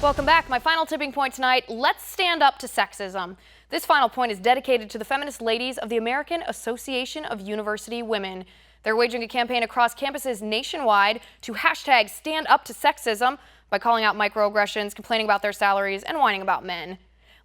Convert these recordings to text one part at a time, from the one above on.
Welcome back. My final tipping point tonight, let's stand up to sexism. This final point is dedicated to the feminist ladies of the American Association of University Women. They're waging a campaign across campuses nationwide to hashtag stand up to sexism by calling out microaggressions, complaining about their salaries, and whining about men.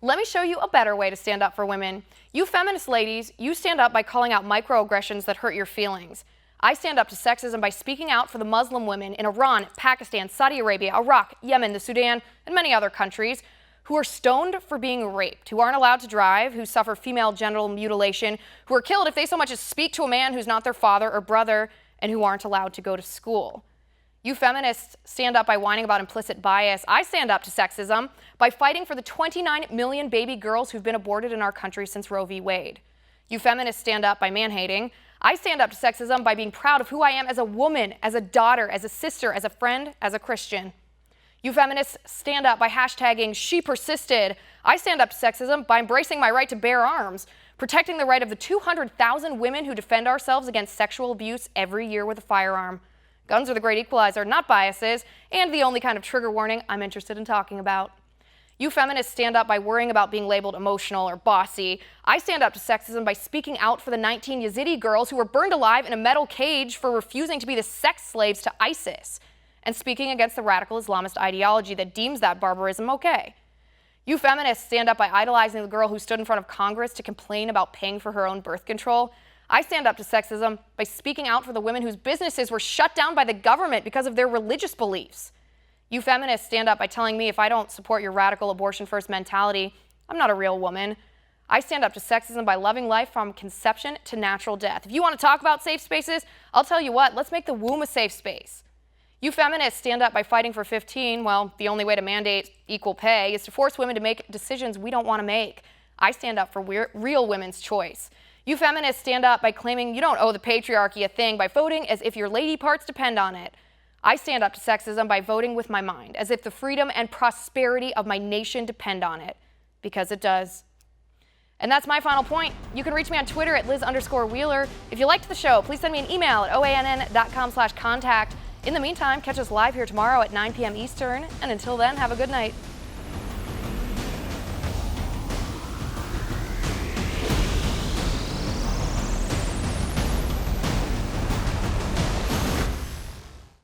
Let me show you a better way to stand up for women. You feminist ladies, you stand up by calling out microaggressions that hurt your feelings. I stand up to sexism by speaking out for the Muslim women in Iran, Pakistan, Saudi Arabia, Iraq, Yemen, the Sudan, and many other countries who are stoned for being raped, who aren't allowed to drive, who suffer female genital mutilation, who are killed if they so much as speak to a man who's not their father or brother, and who aren't allowed to go to school. You feminists stand up by whining about implicit bias. I stand up to sexism by fighting for the 29 million baby girls who've been aborted in our country since Roe v. Wade. You feminists stand up by man-hating. I stand up to sexism by being proud of who I am as a woman, as a daughter, as a sister, as a friend, as a Christian. You feminists stand up by hashtagging She Persisted. I stand up to sexism by embracing my right to bear arms, protecting the right of the 200,000 women who defend ourselves against sexual abuse every year with a firearm. Guns are the great equalizer, not biases, and the only kind of trigger warning I'm interested in talking about. You feminists stand up by worrying about being labeled emotional or bossy. I stand up to sexism by speaking out for the 19 Yazidi girls who were burned alive in a metal cage for refusing to be the sex slaves to ISIS, and speaking against the radical Islamist ideology that deems that barbarism okay. You feminists stand up by idolizing the girl who stood in front of Congress to complain about paying for her own birth control. I stand up to sexism by speaking out for the women whose businesses were shut down by the government because of their religious beliefs. You feminists stand up by telling me if I don't support your radical abortion-first mentality, I'm not a real woman. I stand up to sexism by loving life from conception to natural death. If you want to talk about safe spaces, I'll tell you what, let's make the womb a safe space. You feminists stand up by fighting for 15, well, the only way to mandate equal pay is to force women to make decisions we don't want to make. I stand up for real women's choice. You feminists stand up by claiming you don't owe the patriarchy a thing by voting as if your lady parts depend on it. I stand up to sexism by voting with my mind, as if the freedom and prosperity of my nation depend on it, because it does. And that's my final point. You can reach me on Twitter at Liz_Wheeler. If you liked the show, please send me an email at oann.com/contact. In the meantime, catch us live here tomorrow at 9 p.m. Eastern, and until then, have a good night.